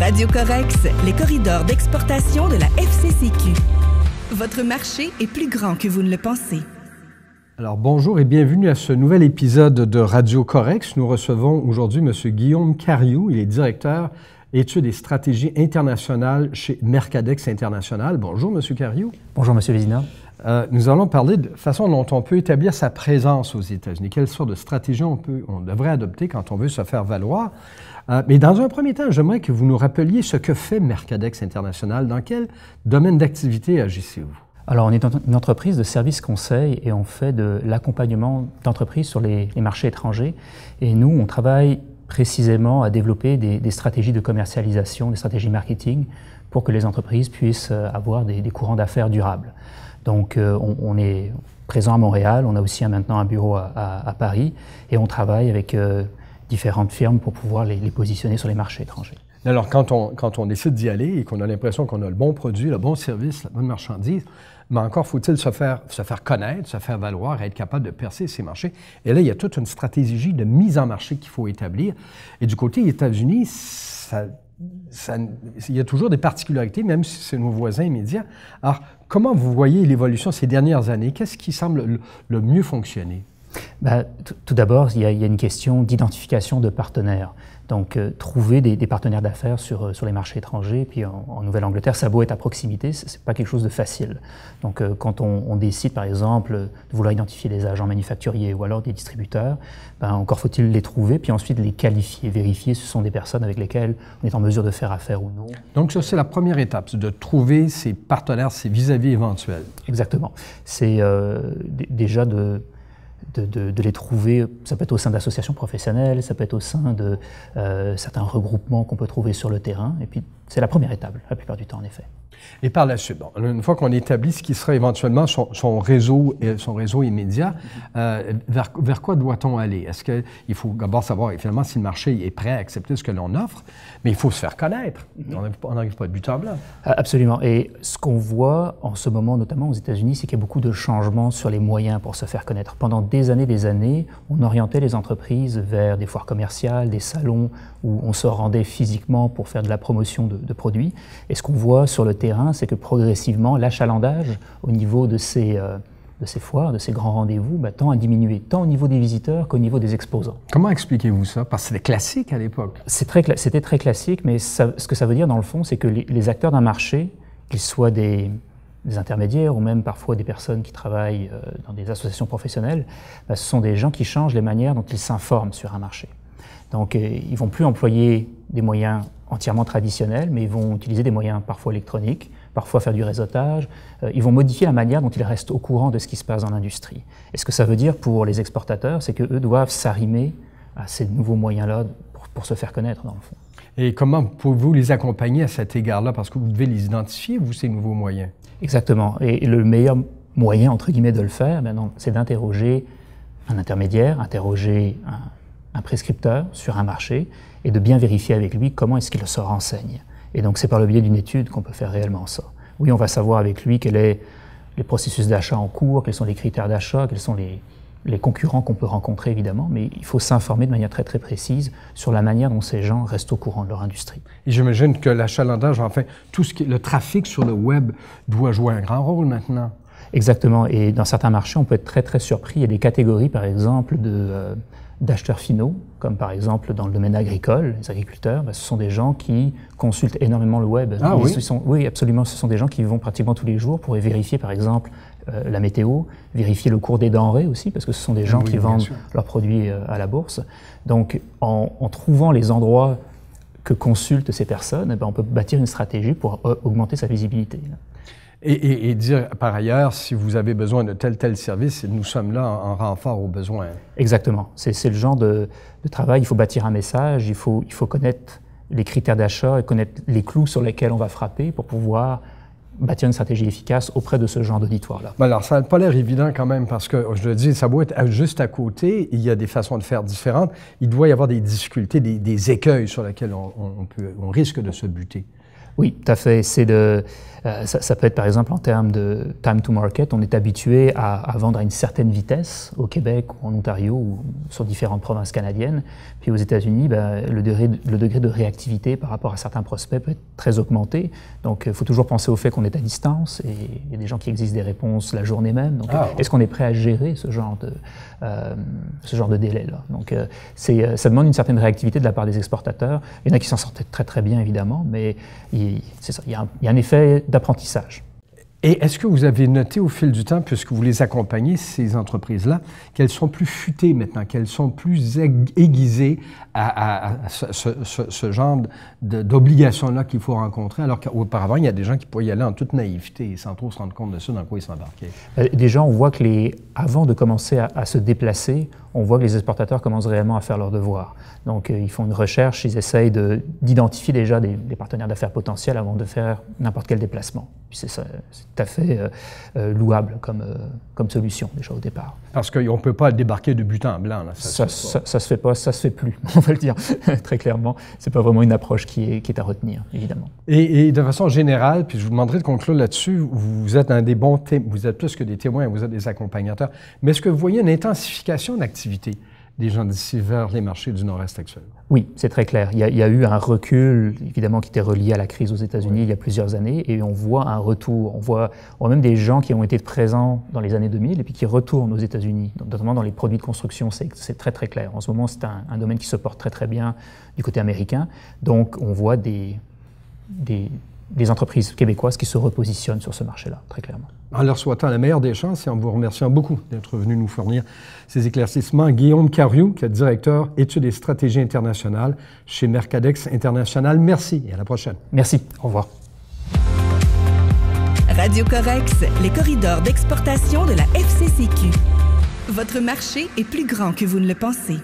Radio Corex, les corridors d'exportation de la FCCQ. Votre marché est plus grand que vous ne le pensez. Alors bonjour et bienvenue à ce nouvel épisode de Radio Corex. Nous recevons aujourd'hui M. Guillaume Cariou. Il est directeur études et stratégies internationales chez Mercadex International. Bonjour M. Cariou. Bonjour M. Vézina. Nous allons parler de la façon dont on peut établir sa présence aux États-Unis. Quelle sorte de stratégie on devrait adopter quand on veut se faire valoir. Mais dans un premier temps, j'aimerais que vous nous rappeliez ce que fait Mercadex International. Dans quel domaine d'activité agissez-vous? Alors, on est une entreprise de services conseils et on fait de l'accompagnement d'entreprises sur les marchés étrangers. Et nous, on travaille précisément à développer des stratégies de commercialisation, des stratégies marketing pour que les entreprises puissent avoir des courants d'affaires durables. Donc, on est présent à Montréal, on a aussi maintenant un bureau à Paris et on travaille avec différentes firmes pour pouvoir les positionner sur les marchés étrangers. Alors, quand on décide d'y aller et qu'on a l'impression qu'on a le bon produit, le bon service, la bonne marchandise, mais encore faut-il se faire connaître, se faire valoir, être capable de percer ces marchés. Et là, il y a toute une stratégie de mise en marché qu'il faut établir. Et du côté des États-Unis, il y a toujours des particularités, même si c'est nos voisins immédiats. Alors, comment vous voyez l'évolution ces dernières années? Qu'est-ce qui semble le mieux fonctionner? Tout d'abord, il y a une question d'identification de partenaires. Donc, trouver des partenaires d'affaires sur les marchés étrangers, puis en Nouvelle-Angleterre, ça a beau être à proximité, c'est pas quelque chose de facile. Donc, quand on décide, par exemple, de vouloir identifier des agents manufacturiers ou alors des distributeurs, encore faut-il les trouver, puis ensuite les qualifier, vérifier si ce sont des personnes avec lesquelles on est en mesure de faire affaire ou non. Donc, ça, c'est la première étape, c'est de trouver ces partenaires, ces vis-à-vis éventuels. Exactement. C'est déjà de les trouver, ça peut être au sein d'associations professionnelles, ça peut être au sein de certains regroupements qu'on peut trouver sur le terrain. Et puis, c'est la première étape, la plupart du temps, en effet. Et par la suite, une fois qu'on établit ce qui sera éventuellement son réseau immédiat, vers quoi doit-on aller? Est-ce qu'il faut d'abord savoir, finalement, si le marché est prêt à accepter ce que l'on offre, mais il faut se faire connaître. On n'arrive pas de but en blanc. Absolument. Et ce qu'on voit en ce moment, notamment aux États-Unis, c'est qu'il y a beaucoup de changements sur les moyens pour se faire connaître. Pendant des années, on orientait les entreprises vers des foires commerciales, des salons où on se rendait physiquement pour faire de la promotion de produits. Et ce qu'on voit sur le terrain, c'est que progressivement, l'achalandage au niveau de ces foires, de ces grands rendez-vous, tend à diminuer, tant au niveau des visiteurs qu'au niveau des exposants. Comment expliquez-vous ça? Parce que c'était classique à l'époque. C'était très classique, mais ce que ça veut dire dans le fond, c'est que les acteurs d'un marché, qu'ils soient des intermédiaires ou même parfois des personnes qui travaillent dans des associations professionnelles, ce sont des gens qui changent les manières dont ils s'informent sur un marché. Donc, ils ne vont plus employer des moyens entièrement traditionnels, mais ils vont utiliser des moyens parfois électroniques, parfois faire du réseautage. Ils vont modifier la manière dont ils restent au courant de ce qui se passe dans l'industrie. Et ce que ça veut dire pour les exportateurs, c'est qu'eux doivent s'arrimer à ces nouveaux moyens-là pour se faire connaître, dans le fond. Et comment pouvez-vous les accompagner à cet égard-là? Parce que vous devez les identifier, vous, ces nouveaux moyens. Exactement. Et le meilleur moyen, entre guillemets, de le faire, c'est d'interroger un intermédiaire, interroger un prescripteur sur un marché et de bien vérifier avec lui comment est-ce qu'il se renseigne. Et donc, c'est par le biais d'une étude qu'on peut faire réellement ça. Oui, on va savoir avec lui quels sont les processus d'achat en cours, quels sont les critères d'achat, quels sont les concurrents qu'on peut rencontrer, évidemment, mais il faut s'informer de manière très, très précise sur la manière dont ces gens restent au courant de leur industrie. Et j'imagine que l'achalandage, enfin, le trafic sur le web doit jouer un grand rôle maintenant. Exactement. Et dans certains marchés, on peut être très, très surpris. Il y a des catégories, par exemple, d'acheteurs finaux, comme par exemple dans le domaine agricole, les agriculteurs, ce sont des gens qui consultent énormément le web. Ah oui? Oui, absolument. Ce sont des gens qui vont pratiquement tous les jours pour vérifier, par exemple, la météo, vérifier le cours des denrées aussi, parce que ce sont des gens qui vendent leurs produits à la bourse. Donc, en trouvant les endroits que consultent ces personnes, on peut bâtir une stratégie pour augmenter sa visibilité. Et dire, par ailleurs, si vous avez besoin de tel service, nous sommes là en renfort aux besoins. Exactement. C'est le genre de travail. Il faut bâtir un message, il faut connaître les critères d'achat et connaître les clous sur lesquels on va frapper pour pouvoir bâtir une stratégie efficace auprès de ce genre d'auditoire-là. Alors, ça n'a pas l'air évident quand même, parce que, je le dis, ça doit être juste à côté, il y a des façons de faire différentes, il doit y avoir des difficultés, des écueils sur lesquels on risque de se buter. Oui, tout à fait. Ça peut être par exemple en termes de time to market. On est habitué à vendre à une certaine vitesse au Québec ou en Ontario ou sur différentes provinces canadiennes. Puis aux États-Unis, le degré de réactivité par rapport à certains prospects peut être très augmenté. Donc il faut toujours penser au fait qu'on est à distance et il y a des gens qui exigent des réponses la journée même. Donc est-ce qu'on est prêt à gérer ce genre de délai-là? Donc ça demande une certaine réactivité de la part des exportateurs. Il y en a qui s'en sortent très très bien évidemment, mais c'est ça, il y a un effet d'apprentissage. Et est-ce que vous avez noté au fil du temps, puisque vous les accompagnez, ces entreprises-là, qu'elles sont plus futées maintenant, qu'elles sont plus aiguisées à ce genre d'obligations-là qu'il faut rencontrer, alors qu'auparavant, il y a des gens qui pouvaient y aller en toute naïveté et sans trop se rendre compte de ça, dans quoi ils s'embarquaient? Déjà, on voit que avant de commencer à se déplacer, on voit que les exportateurs commencent réellement à faire leur devoir. Donc, ils font une recherche, ils essayent d'identifier déjà des partenaires d'affaires potentiels avant de faire n'importe quel déplacement. Puis c'est tout à fait louable comme solution, déjà au départ. Parce qu'on ne peut pas débarquer de but en blanc. Là, ça se fait pas, ça se fait plus, on va le dire très clairement. C'est pas vraiment une approche qui est à retenir, évidemment. Et de façon générale, puis je vous demanderai de conclure là-dessus, vous êtes vous êtes plus que des témoins, vous êtes des accompagnateurs, mais est-ce que vous voyez une intensification d'activité des gens d'ici vers les marchés du Nord-Est actuels? Oui, c'est très clair. Il y a eu un recul, évidemment, qui était relié à la crise aux États-Unis il y a plusieurs années, et on voit un retour. On voit même des gens qui ont été présents dans les années 2000 et puis qui retournent aux États-Unis, notamment dans les produits de construction. C'est très, très clair. En ce moment, c'est un domaine qui se porte très, très bien du côté américain. Donc, on voit des entreprises québécoises qui se repositionnent sur ce marché-là, très clairement. En leur souhaitant la meilleure des chances et en vous remerciant beaucoup d'être venu nous fournir ces éclaircissements, Guillaume Cariou, qui est directeur études et stratégies internationales chez Mercadex International. Merci et à la prochaine. Merci. Au revoir. Radio Corex, les corridors d'exportation de la FCCQ. Votre marché est plus grand que vous ne le pensez.